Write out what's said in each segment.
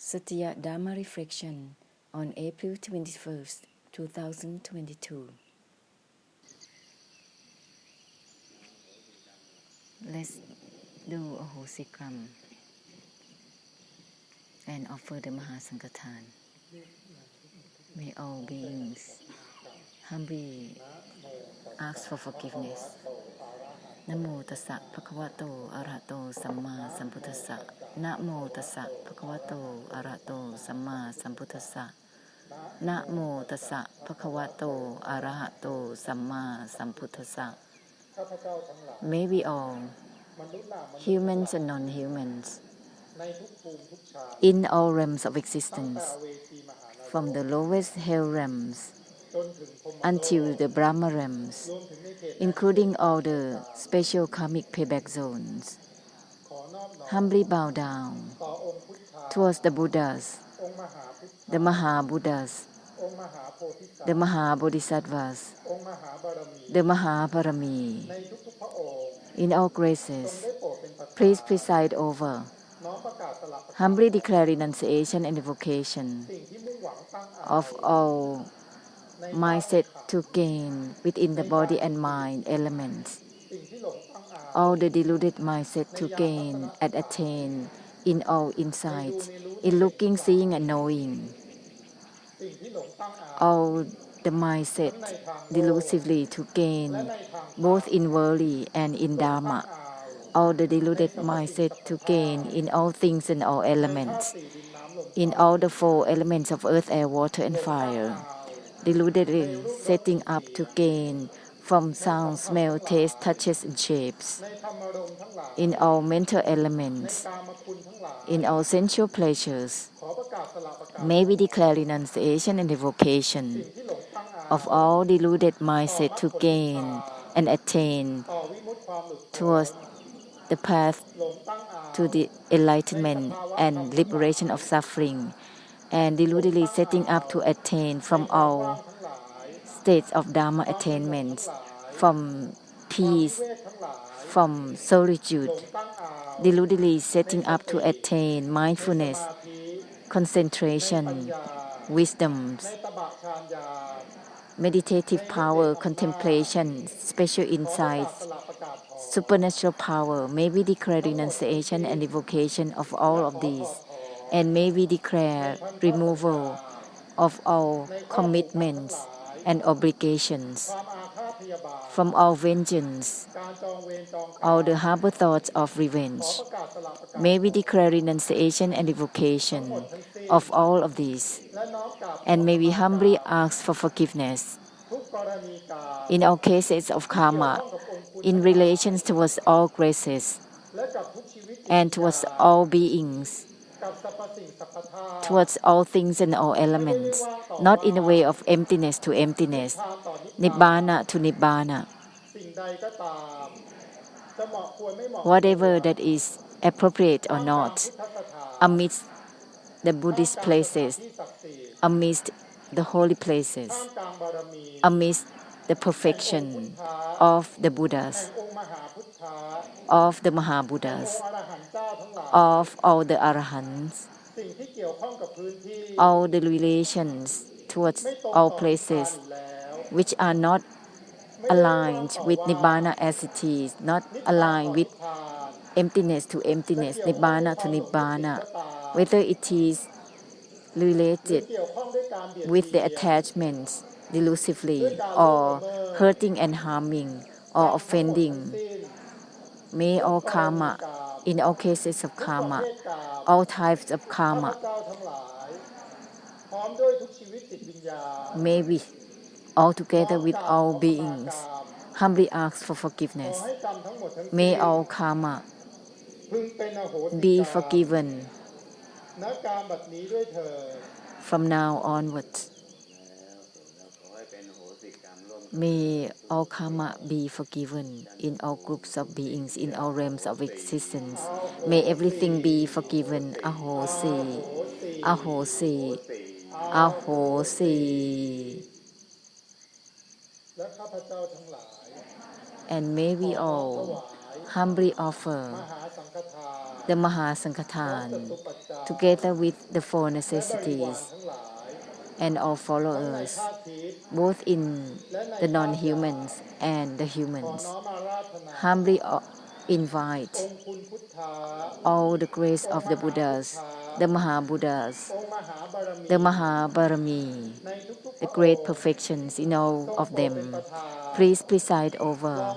Satya Dharma Reflection on April 21st, 2022. Let's do a Hosikram and offer the Mahasankathan. May all beings humbly ask for forgiveness. Namo tassa bhagavato arahato samma sambuddhassa. Namo tassa bhagavato arahato samma sambuddhassa. Namo tassa bhagavato arahato samma sambuddhassa. May we all, humans and non-humans, in all realms of existence, from the lowest hell realms until the Brahma realms, including all the special karmic payback zones, humbly bow down towards the Buddhas, the Maha-Buddhas, the Maha-Bodhisattvas, the Mahaparami, in all graces, please preside over, humbly declare renunciation and evocation of all mindset to gain within the body and mind elements, all the deluded mindset to gain and attain in all insights, in looking, seeing and knowing, all the mindset delusively to gain both in worldly and in Dharma, all the deluded mindset to gain in all things and all elements, in all the four elements of earth, air, water and fire, deludedly setting up to gain from sound, smell, taste, touches and shapes, in all mental elements, in all sensual pleasures. May we declare renunciation and evocation of all deluded mindset to gain and attain towards the path to the enlightenment and liberation of suffering, and deludedly setting up to attain from all states of Dharma attainments, from peace, from solitude, deludedly setting up to attain mindfulness, concentration, wisdom, meditative power, contemplation, special insights, supernatural power. May we declare renunciation and evocation of all of these, and may we declare removal of all commitments and obligations, from all vengeance, all the harbor thoughts of revenge. May we declare renunciation and evocation of all of these, and may we humbly ask for forgiveness in all cases of karma, in relations towards all graces, and towards all beings, towards all things and all elements, not in the way of emptiness to emptiness, nibbana to nibbana. Whatever that is appropriate or not, amidst the Buddhist places, amidst the holy places, amidst the perfection of the Buddhas, of the Maha-Buddhas, of all the Arahants, all the relations towards all places which are not aligned with Nibbana as it is, not aligned with emptiness to emptiness, Nibbana to Nibbana, whether it is related with the attachments delusively, or hurting and harming, or offending. May all karma, in all cases of karma, all types of karma, may we, all together with all beings, humbly ask for forgiveness. May all karma be forgiven from now onwards. May all karma be forgiven in all groups of beings, in all realms of existence. May everything be forgiven. Ahosi, ahosi, ahosi. And may we all humbly offer the Mahasankathan, together with the four necessities and all followers, both in the non-humans and the humans, humbly invite all the grace of the Buddhas, the Mahabuddhas, the Mahabarami, the great perfections in all of them, please preside over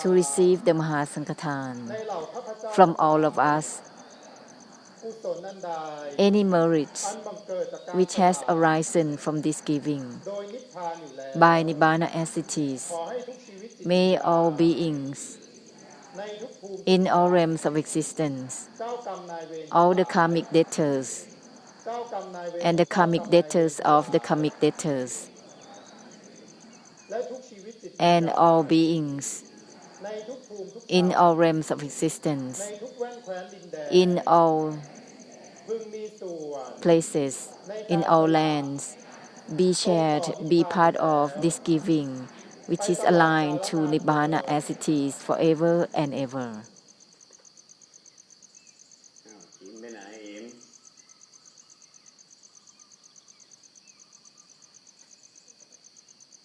to receive the Mahasankathan from all of us. Any merits which has arisen from this giving by Nibbana as it is, may all beings in all realms of existence, all the karmic debtors and the karmic debtors of the karmic debtors, and all beings in all realms of existence, in all places, in all lands, be shared, be part of this giving, which is aligned to Nibbana as it is forever and ever.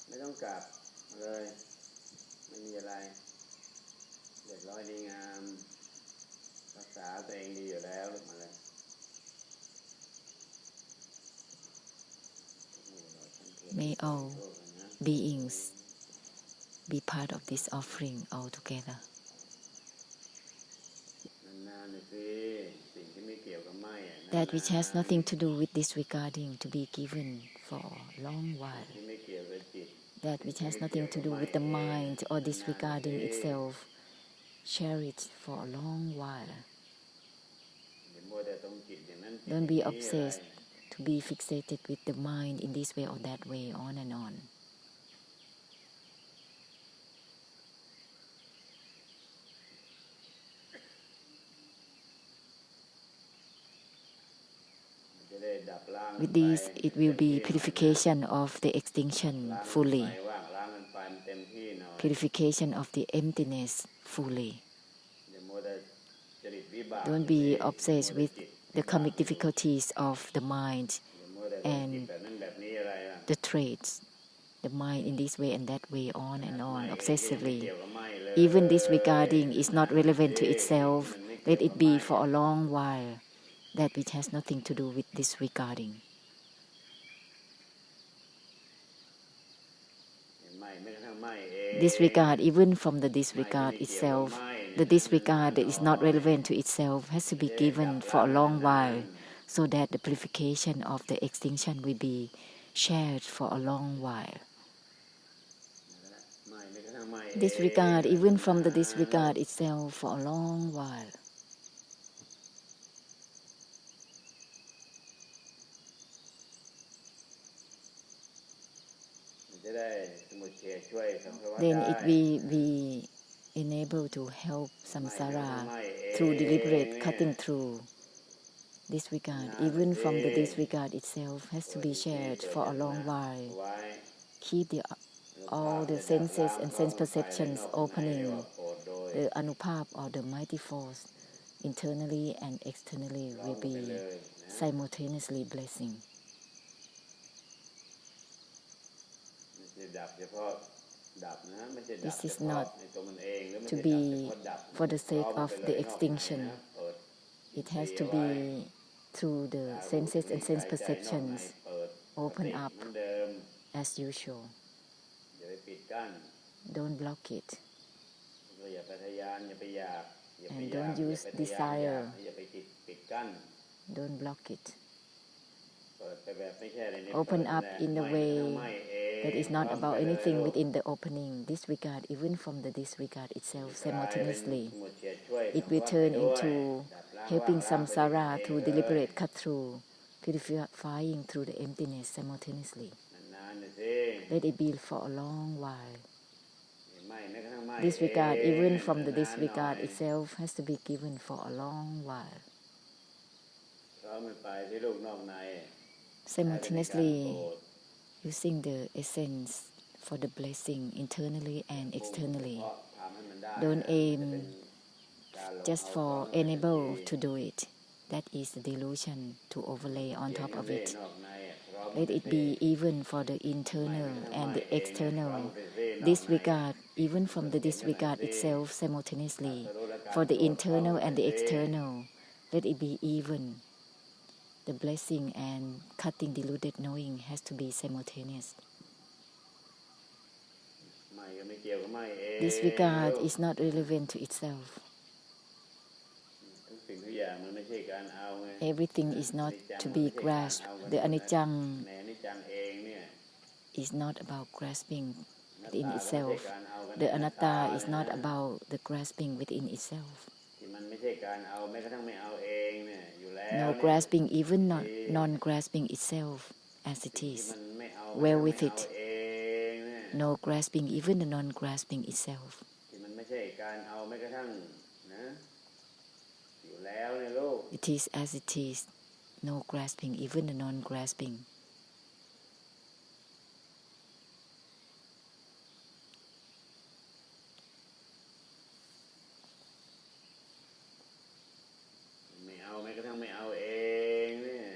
ไม่ต้องกลับเลยไม่มีอะไรเรียบร้อยดีงามรักษาตัวเองดีอยู่แล้วลุกมาเลย May all beings be part of this offering altogether. นานๆสิสิ่งที่ไม่เกี่ยวกับไม่ That which has nothing to do with disregarding to be given for a long while. ที่ไม่เกี่ยวกับจิต That which has nothing to do with the mind or disregarding itself, share it for a long while. Don't be obsessed to be fixated with the mind in this way or that way, on and on. With this, it will be purification of the extinction fully, purification of the emptiness fully. Don't be obsessed with the karmic difficulties of the mind and the traits, the mind in this way and that way, on and on, obsessively. Even disregarding is not relevant to itself. Let it be for a long while, that which has nothing to do with disregarding. Disregard, even from the disregard itself, the disregard that is not relevant to itself has to be given for a long while, so that the purification of the extinction will be shared for a long while. Disregard, even from the disregard itself, for a long while. Then it will be enabled to help samsara through deliberate cutting through. Disregard, even from the disregard itself, has to be shared for a long while. Keep all the senses and sense perceptions opening. The anupap or the mighty force internally and externally will be simultaneously blessing. This is not to be for the sake of the extinction. It has to be through the senses and sense perceptions open up as usual. Don't block it. And don't use desire. Don't block it. Open up in a way that is not about anything within the opening. Disregard, even from the disregard itself, simultaneously. It will turn into helping samsara to deliberate cut through, purifying through the emptiness simultaneously. Let it be for a long while. Disregard, even from the disregard itself, has to be given for a long while. Simultaneously using the essence for the blessing internally and externally. Don't aim just for enable to do it. That is the delusion to overlay on top of it. Let it be even for the internal and the external. Disregard even from the disregard itself simultaneously. For the internal and the external, let it be even. The blessing and cutting deluded knowing has to be simultaneous. Disregard is not relevant to itself. Everything is not to be grasped. The anicca is not about grasping within itself. The anatta is not about the grasping within itself. No grasping, even non-grasping itself as it is. Well with it. No grasping, even the non-grasping itself. It is as it is. No grasping, even the non-grasping.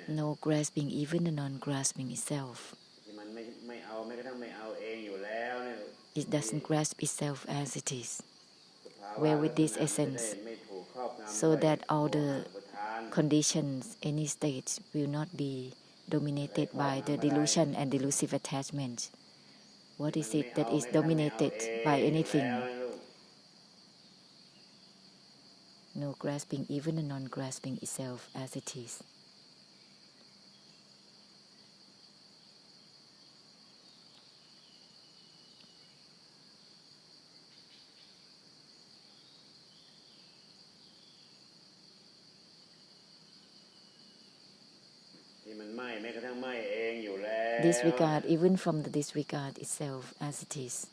No grasping, even the non-grasping itself. It doesn't grasp itself as it is. Well with this essence, so that all the conditions, any state, will not be dominated by the delusion and delusive attachment. What is it that is dominated by anything? No grasping, even the non-grasping itself as it is. Disregard even from the disregard itself as it is.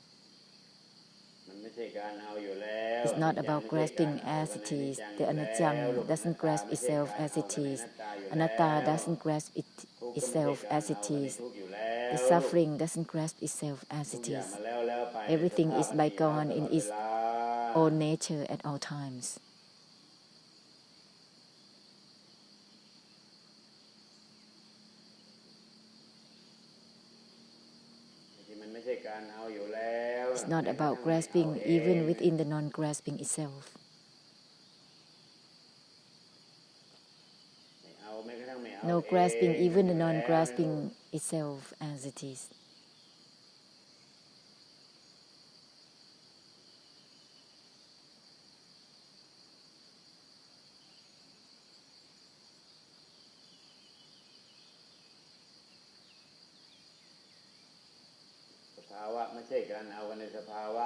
It's not about grasping as it is. The anicca doesn't grasp itself as it is. Anatta doesn't grasp itself as it is. The suffering doesn't grasp itself as it is. Everything is bygone in its own nature at all times. It's not about grasping even within the non-grasping itself. No grasping even the non-grasping itself as it is.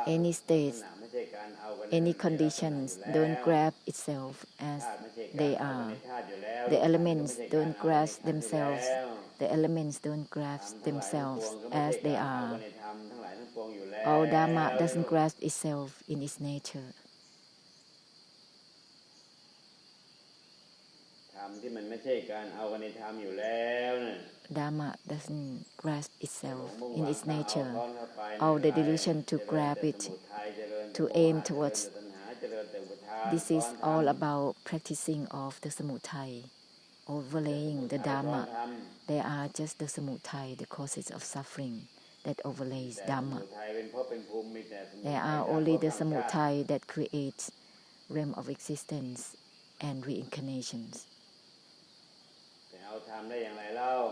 Any state, any conditions don't grasp itself as they are. The elements don't grasp themselves. The elements don't grasp themselves as they are. All Dharma doesn't grasp itself in its nature. Dharma doesn't grasp itself in its nature. All the delusion to grab it, to aim towards. This is all about practicing of the samudaya, overlaying the Dharma. They are just the samudaya, the causes of suffering that overlays Dharma. They are only the samudaya that creates realm of existence and reincarnations.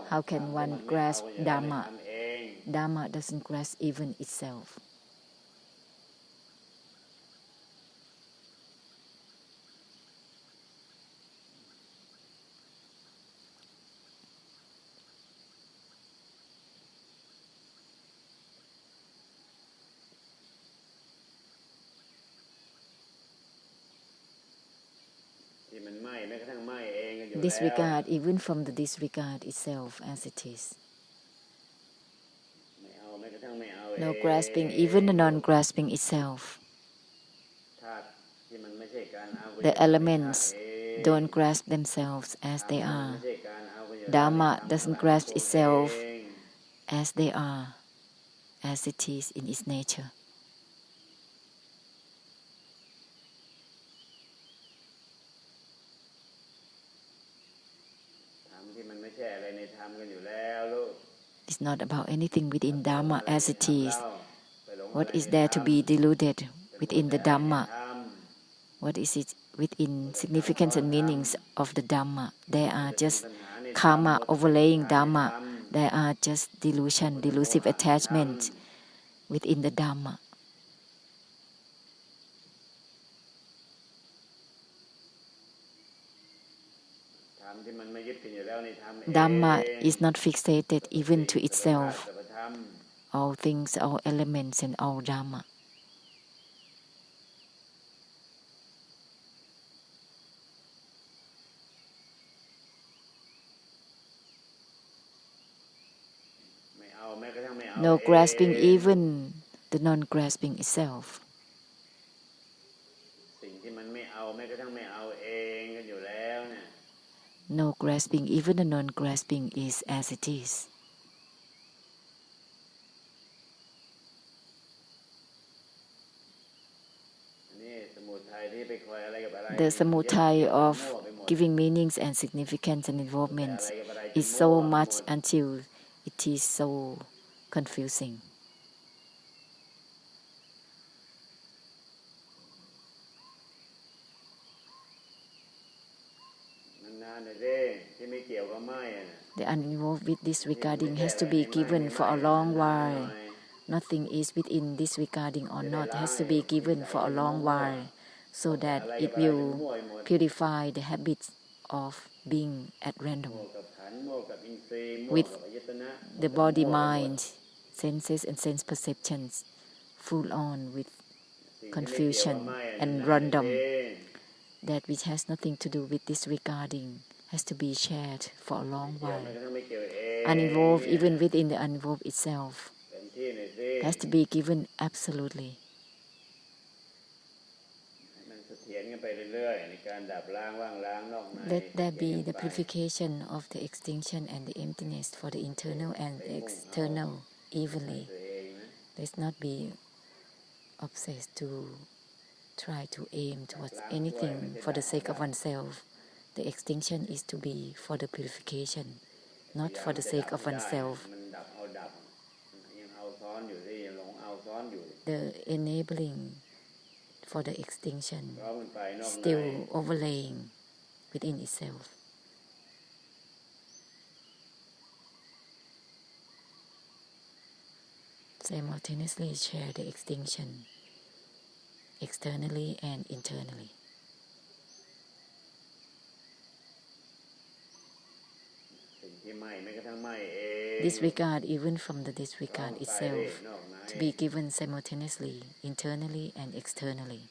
How can one grasp Dharma? Dharma doesn't grasp even itself. Disregard even from the disregard itself as it is. No grasping even the non-grasping itself. The elements don't grasp themselves as they are. Dharma doesn't grasp itself as they are, as it is in its nature. ที่มันไม่ใช่อะไรในธรรมกันอยู่แล้วลูก It's not about anything within Dharma as it is. ไปหลง What อะไร is ใน there ธร to รม be deluded ไปมัว within แต่ the อะไรใน Dhamma? ธรรม What is it within significance and meanings of the Dhamma? There มัว are แต่เป็น just ตัณหาในธรรม karma มัวแต่เป็น overlaying อุปทานใน Dhamma. ธรรม There are just delusion, มัวแต่โม delusive หะในธรรม attachment within the Dhamma. ธรรมที่มันไม่ยึดกันอยู่แล้วในธรรมเอง Dhamma is not fixated สรรพ even สิ่ง to สรรพธาตุ itself. สรรพธรรม All things, all elements, and all Dhamma. ไม่เอาแม้กระทั่งไม่เอา No เอง grasping even the non-grasping itself. สิ่งที่มันไม่เอาแม้กระทั่งไม่เอาเองกันอยู่แล้วเนี่ย No grasping even the non-grasping is as it is. อันนี้สมุทัยที่ไปคอยอะไรกับอะไร The ยึด samutai มั่ว of ไปหมด giving meanings and significance and แต่ involvements อะไรกับอะไร is มั่ so วไปหม much ด until it is so confusing. นานๆหน่อยสิที่ไม่เกี่ยวกับไม่อะนะ The uninvolved with นี่ไม่ disregarding ใช่ has อะไร to ใน be ไม่ given ใน for ไม่ a นาน long ๆหน่ while. อย Nothing is within disregarding or จะได้ not ล้าง has ไอ้ to be นิ given สัย for a ที่ long มั่ว while ๆ so แต่ that อะไร it กับอะไรที่ will มั่วไปหมด purify the habits of being at มั่ random วกับขันธ์มั่วกับอินทรีย์มั่ว with กับอายตนะ the มั่ว body ไปหมด mind senses and sense perceptions full on with สิ่งที่ไม่เกี่ยวกับ confusion ไม่อะ and นานๆหน่อย random สิ that which has nothing to do with disregarding has to be shared for a long เกี่ยว while แม้กระทั่งไม่เกี่ยวเอง uninvolved เนี่ย even within the uninvolved itself เต็มที่หน่อยสิ has to be given absolutely ให้มันเสถียรกันไปเรื่อยๆในการดับล้างว่างล้างนอกใน let there เปลี่ be ยน the ไป purification of the extinction and the emptiness for the internal and the external ให้ evenly ตัวเองนะ let's not be obsessed to try to aim ดับ towards ล้างช่วย anything ไม่ใช่ for ดั the บ sake of ดับ oneself the extinction is to be for the purification พ not ยายาม for the จะ sake ดับ of ให้ได้ oneself มันดับเอาดับยังเอาซ้อนอยู่สิยังหลงเอาซ้อนอยู่ the enabling for the extinction เพราะมันไปนอกใน still overlaying within itself. Simultaneously share the extinction externally and internally. สิ่งที่ไม่แม้กระทั่งไม่เอง Disregard even from the เพราะ disregard มันไป itself นอกใน to be given simultaneously, internally and externally.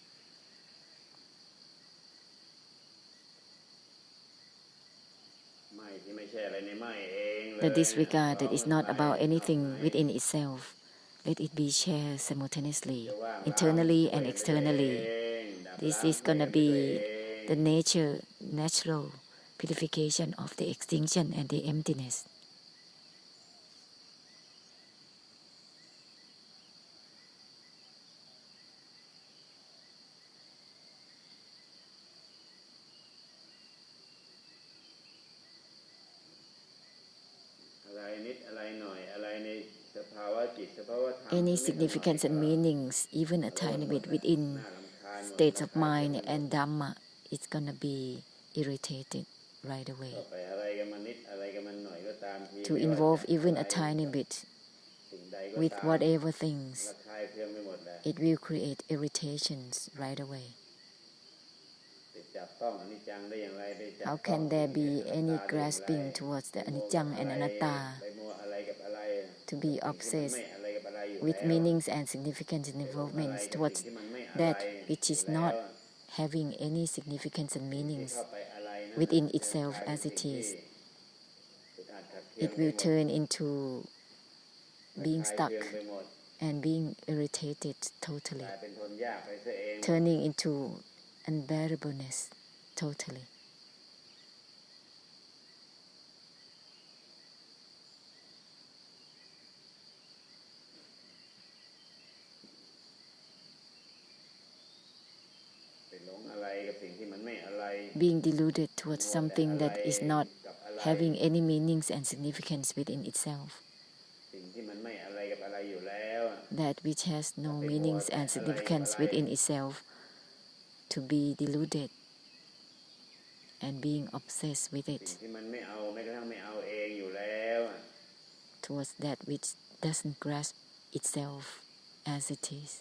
ไม่ที่ไม่ใช่อะไรในไม่เอง The เลย disregard เพ that ราะ is มัน not ไป about นอก anything ใน within itself, let it be shared simultaneously, จะว่าง internally ล้าง and ช่วยกันไปตัว externally. เองดับ This ล้าง is ช่วยกัน gonna ไปตัว be เอง the natural purification of the extinction and the emptiness. Any significance and meanings, even a tiny bit within states of mind and Dhamma, it's gonna be irritated right away. To involve even a tiny bit with whatever things, it will create irritations right away. How can there be any grasping towards the anicca and anatta, to be obsessed with meanings and significance and involvements towards that which is not having any significance and meanings within itself as it is? It will turn into being stuck and being irritated totally, turning into unbearableness totally. Being deluded towards something that is not having any meanings and significance within itself. สิ่งที่มันไม่อะไรกับอะไรอยู่แล้วอะ That which has no meanings and significance within itself, to be deluded and being obsessed with สิ่ง it ที่มันไม่เอาแม้กระทั่งไม่เอาเองอยู่แล้วอะ towards that which doesn't grasp itself as it is.